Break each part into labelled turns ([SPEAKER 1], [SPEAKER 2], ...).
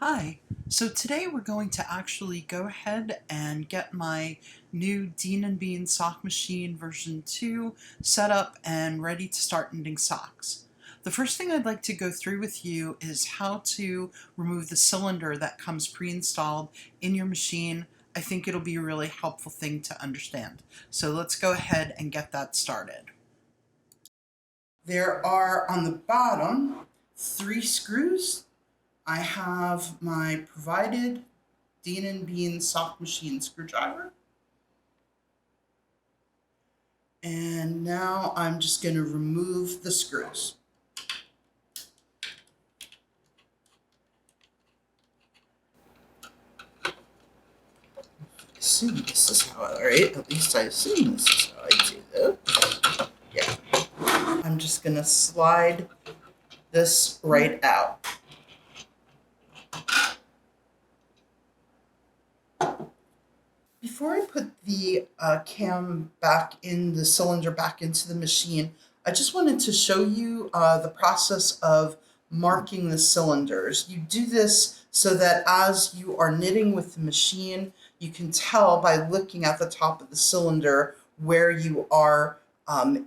[SPEAKER 1] Hi, so today we're going to actually go ahead and get my new Dean & Bean sock machine version 2 set up and ready to start knitting socks. The first thing I'd like to go through with you is how to remove the cylinder that comes pre-installed in your machine. I think it'll be a really helpful thing to understand. So let's go ahead and get that started. There are on the bottom 3 screws. I have my provided Dean & Bean sock machine screwdriver. And now I'm just going to remove the screws. I assume this is how at least I assume this is how I do this. Yeah. I'm just going to slide this right out. Before I put the cam back in, the cylinder back into the machine, I just wanted to show you the process of marking the cylinders. You do this so that as you are knitting with the machine, you can tell by looking at the top of the cylinder where you are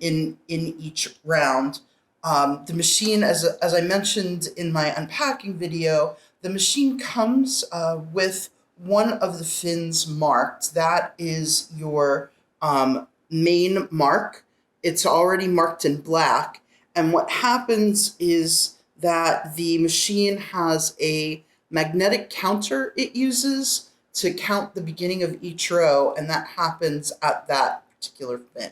[SPEAKER 1] in each round. The machine, as I mentioned in my unpacking video, the machine comes with one of the fins marked. That is your main mark. It's already marked in black. And what happens is that the machine has a magnetic counter it uses to count the beginning of each row, and that happens at that particular fin.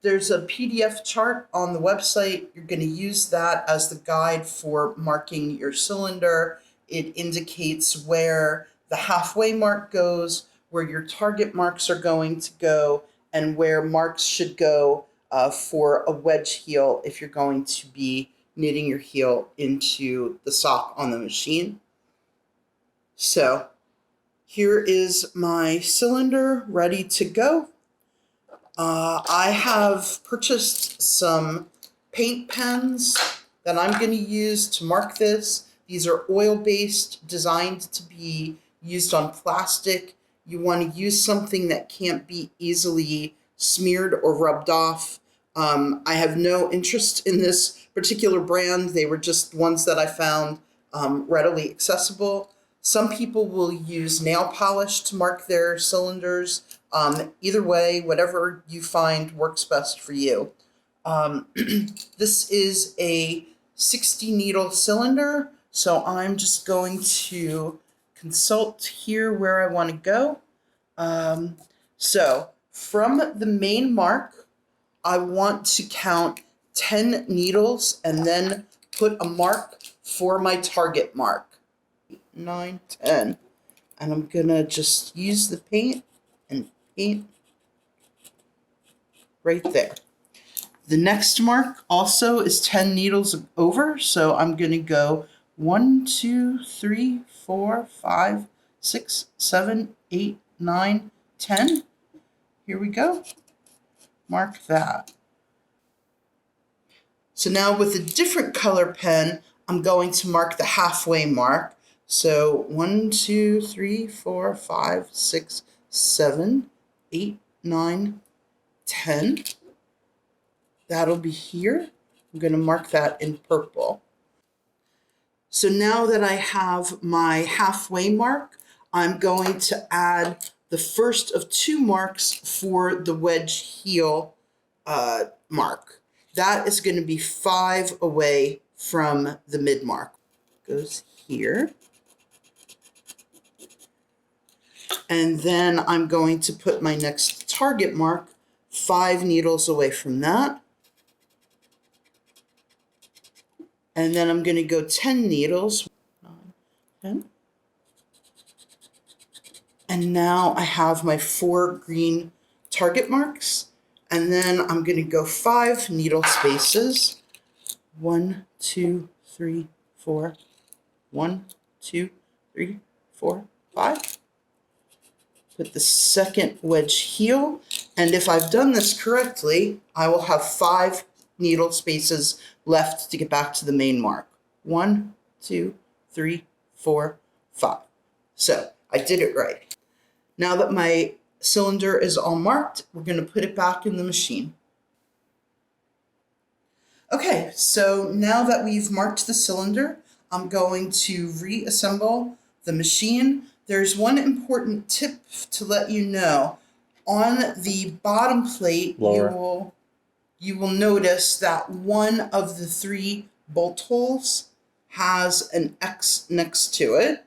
[SPEAKER 1] There's a PDF chart on the website. You're going to use that as the guide for marking your cylinder. It indicates where the halfway mark goes, where your target marks are going to go, and where marks should go for a wedge heel if you're going to be knitting your heel into the sock on the machine. So here is my cylinder ready to go. I have purchased some paint pens that I'm going to use to mark this. These are oil-based, designed to be used on plastic. You want to use something that can't be easily smeared or rubbed off. I have no interest in this particular brand. They were just ones that I found readily accessible. Some people will use nail polish to mark their cylinders. Either way, whatever you find works best for you. This is a 60 needle cylinder, so I'm just going to consult here where I want to go. So from the main mark, I want to count 10 needles and then put a mark for my target mark. 8, 9, 10. And I'm gonna just use the paint and paint right there. The next mark also is 10 needles over, so I'm gonna go 1, 2, 3, 4, 5, 6, 7, 8, 9, 10. Here we go. Mark that. So now with a different color pen, I'm going to mark the halfway mark. So 1, 2, 3, 4, 5, 6, 7, 8, 9, 10. That'll be here. I'm going to mark that in purple. So now that I have my halfway mark, I'm going to add the first of 2 marks for the wedge heel mark. That is going to be 5 away from the mid mark. Goes here. And then I'm going to put my next target mark 5 needles away from that. And then I'm going to go 10 needles. 9, 10. And now I have my 4 green target marks. And then I'm going to go 5 needle spaces. 1, 2, 3, 4. 1, 2, 3, 4, 5. Put the second wedge heel. And if I've done this correctly, I will have 5 needle spaces left to get back to the main mark. 1, 2, 3, 4, 5. So I did it right. Now that my cylinder is all marked, we're going to put it back in the machine. Okay, so now that we've marked the cylinder, I'm going to reassemble the machine. There's one important tip to let you know. On the bottom plate, you will notice that one of the 3 bolt holes has an X next to it.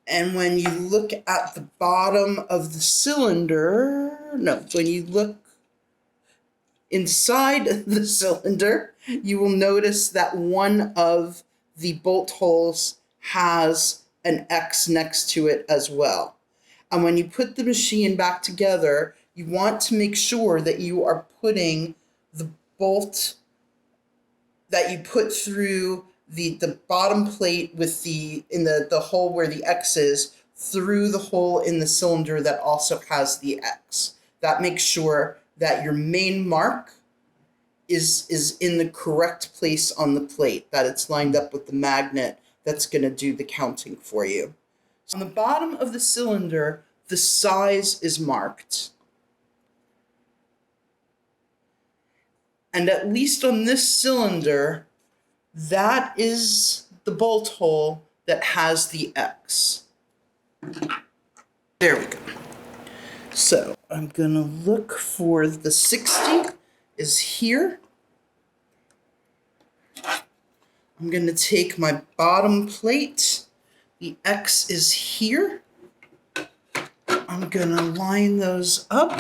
[SPEAKER 1] And when you look at the bottom of the cylinder, when you look inside the cylinder, you will notice that one of the bolt holes has an X next to it as well. And when you put the machine back together, you want to make sure that you are putting the bolt that you put through the bottom plate with the hole where the X is through the hole in the cylinder that also has the X. That makes sure that your main mark is in the correct place on the plate, that it's lined up with the magnet that's going to do the counting for you. So on the bottom of the cylinder, the size is marked. And at least on this cylinder, that is the bolt hole that has the X. There we go. So I'm going to look for the 60 is here. I'm going to take my bottom plate. The X is here. I'm going to line those up.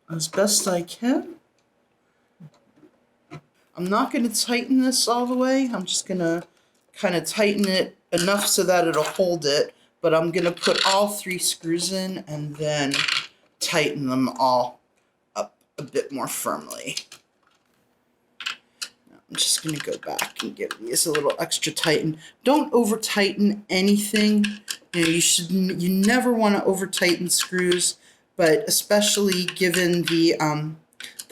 [SPEAKER 1] As best I can. I'm not going to tighten this all the way. I'm just going to kind of tighten it enough so that it'll hold it. But I'm going to put all 3 screws in and then tighten them all up a bit more firmly. I'm just going to go back and give these a little extra tighten. Don't over tighten anything. You never want to over tighten screws, but especially given the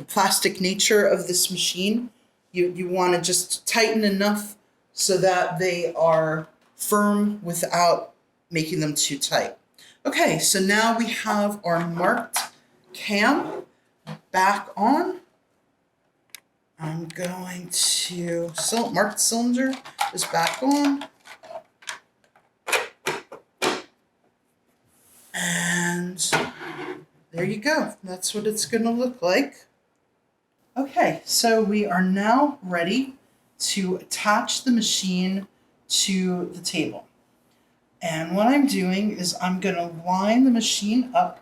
[SPEAKER 1] plastic nature of this machine, you want to just tighten enough so that they are firm without making them too tight. Okay, so now we have our marked cam back on. I'm going to, marked cylinder is back on. And there you go. That's what it's going to look like. Okay, so we are now ready to attach the machine to the table. And what I'm doing is I'm going to line the machine up.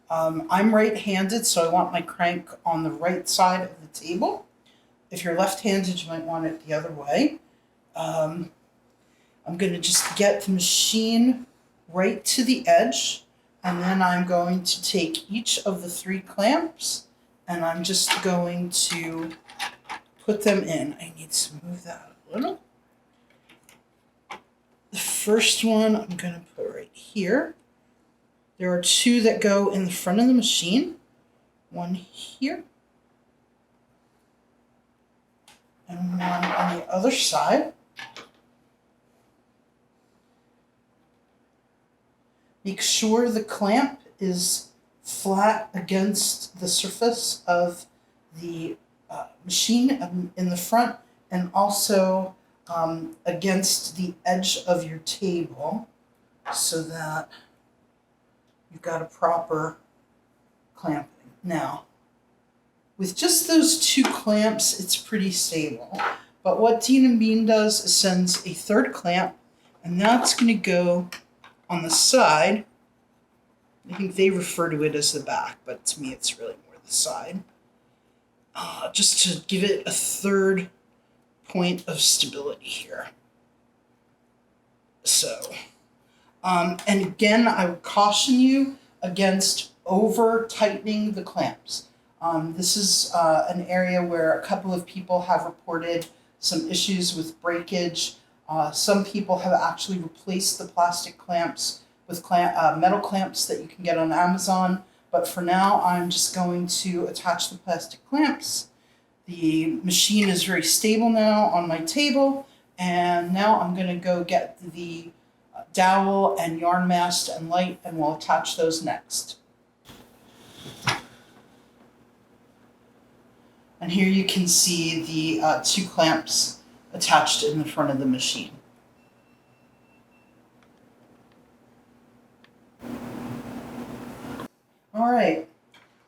[SPEAKER 1] I'm right-handed, so I want my crank on the right side of the table. If you're left-handed, you might want it the other way. I'm going to just get the machine right to the edge, and then I'm going to take each of the 3 clamps, and I'm just going to put them in. I need to move that a little. The first one I'm going to put right here. There are 2 that go in the front of the machine. One here. And one on the other side. Make sure the clamp is flat against the surface of the machine in the front, and also against the edge of your table, so that you've got a proper clamping. Now, with just those 2 clamps, it's pretty stable. But what Dean & Bean does is sends a 3rd clamp, and that's going to go on the side. I think they refer to it as the back, but to me it's really more the side. Just to give it a 3rd point of stability here. So, and again, I would caution you against over tightening the clamps. This is an area where a couple of people have reported some issues with breakage. Some people have actually replaced the plastic clamps with metal clamps that you can get on Amazon. But for now, I'm just going to attach the plastic clamps. The machine is very stable now on my table, and now I'm going to go get the dowel and yarn mast and light, and we'll attach those next. And here you can see the 2 clamps attached in the front of the machine. All right,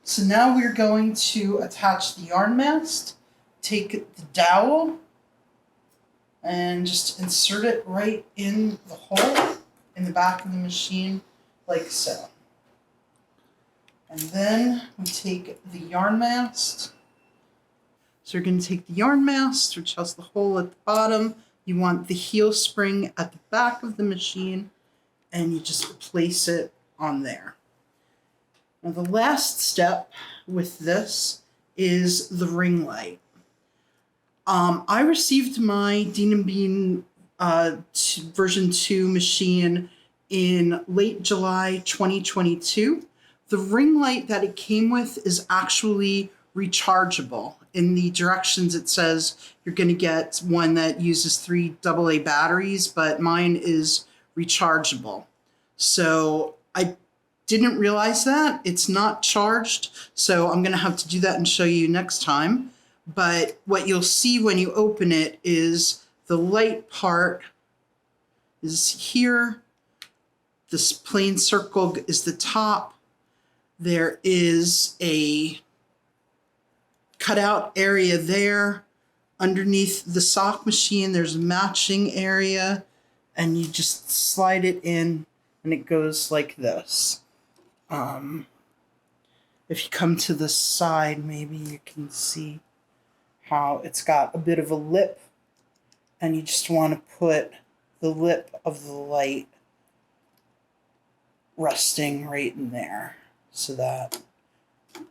[SPEAKER 1] so now we're going to attach the yarn mast, take the dowel, and just insert it right in the hole in the back of the machine, like so. And then we take the yarn mast. So you're going to take the yarn mast, which has the hole at the bottom. You want the heel spring at the back of the machine, and you just place it on there. Now the last step with this is the ring light. I received my Dean & Bean version 2 machine in late July 2022. The ring light that it came with is actually rechargeable. In the directions it says you're going to get one that uses 3 AA batteries, but mine is rechargeable. So I didn't realize that. It's not charged, so I'm going to have to do that and show you next time. But what you'll see when you open it is the light part is here. This plain circle is the top. There is a cutout area there. Underneath the sock machine, there's a matching area, and you just slide it in, and it goes like this. If you come to the side, maybe you can see how it's got a bit of a lip, and you just want to put the lip of the light resting right in there so that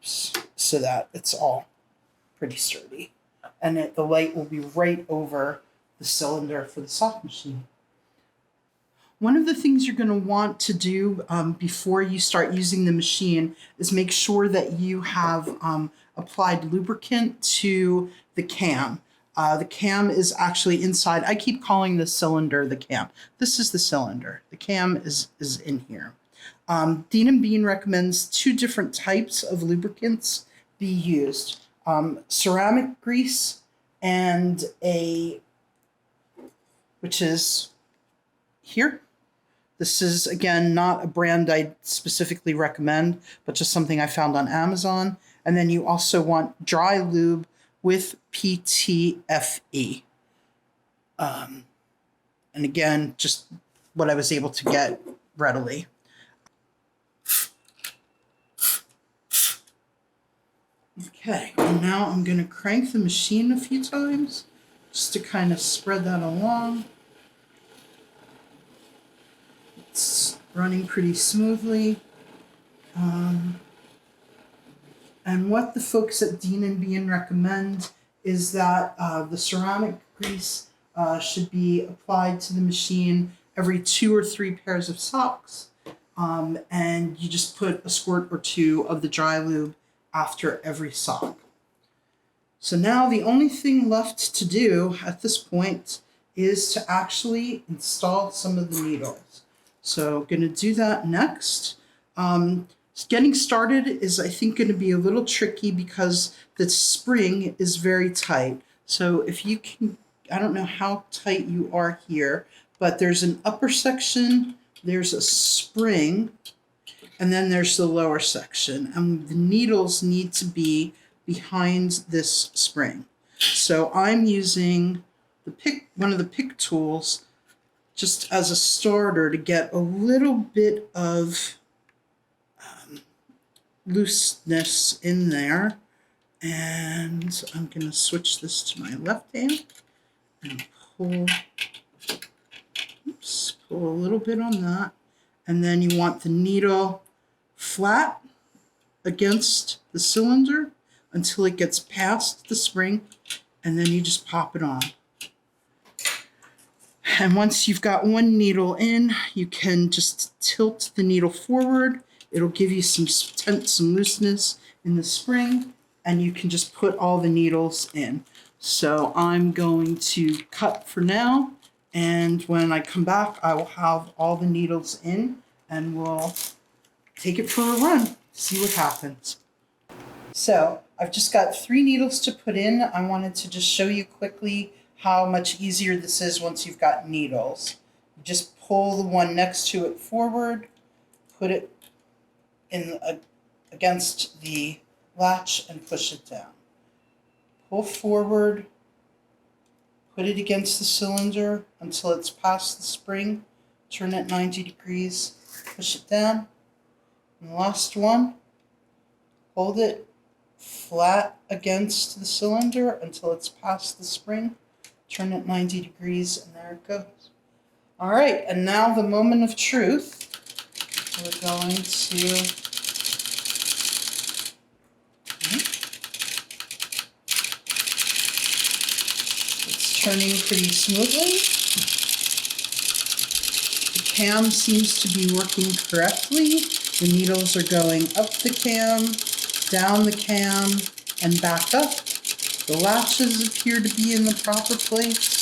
[SPEAKER 1] it's all pretty sturdy. And the light will be right over the cylinder for the sock machine. One of the things you're going to want to do before you start using the machine is make sure that you have applied lubricant to the cam. The cam is actually inside. I keep calling the cylinder the cam. This is the cylinder. The cam is in here. Dean & Bean recommends 2 different types of lubricants be used. Ceramic grease and which is here. This is, again, not a brand I specifically recommend, but just something I found on Amazon. And then you also want dry lube with PTFE. And again, just what I was able to get readily. Okay, and now I'm going to crank the machine a few times just to kind of spread that along. It's running pretty smoothly. And what the folks at Dean & Bean recommend is that the ceramic grease should be applied to the machine every 2 or 3 pairs of socks. And you just put a squirt or 2 of the dry lube after every sock. So now the only thing left to do at this point is to actually install some of the needles. So I'm going to do that next. Getting started is, I think, going to be a little tricky because the spring is very tight. So if you can, I don't know how tight you are here, but there's an upper section, there's a spring, and then there's the lower section. And the needles need to be behind this spring. So I'm using one of the pick tools just as a starter to get a little bit of looseness in there. And I'm going to switch this to my left hand and pull a little bit on that. And then you want the needle flat against the cylinder until it gets past the spring, and then you just pop it on. And once you've got one needle in, you can just tilt the needle forward It'll give you some some looseness in the spring, and you can just put all the needles in. So I'm going to cut for now, and when I come back, I will have all the needles in, and we'll take it for a run, see what happens. So I've just got 3 needles to put in. I wanted to just show you quickly how much easier this is once you've got needles. You just pull the one next to it forward, put it in against the latch and push it down. Pull forward, put it against the cylinder until it's past the spring, turn it 90 degrees, push it down. And the last one, hold it flat against the cylinder until it's past the spring, turn it 90 degrees, and there it goes. All right, and now the moment of truth. We're going to it's turning pretty smoothly. The cam seems to be working correctly. The needles are going up the cam, down the cam, and back up. The latches appear to be in the proper place.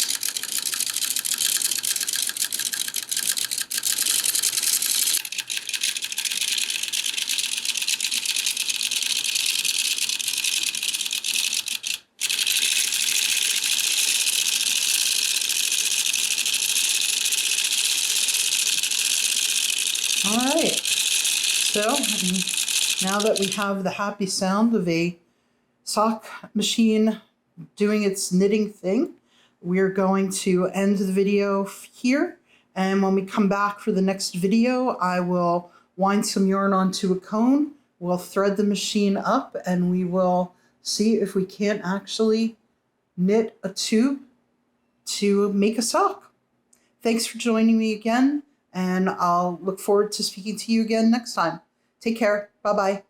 [SPEAKER 1] All right, so now that we have the happy sound of a sock machine doing its knitting thing, we're going to end the video here. And when we come back for the next video, I will wind some yarn onto a cone, we'll thread the machine up, and we will see if we can't actually knit a tube to make a sock. Thanks for joining me again, and I'll look forward to speaking to you again next time. Take care. Bye-bye.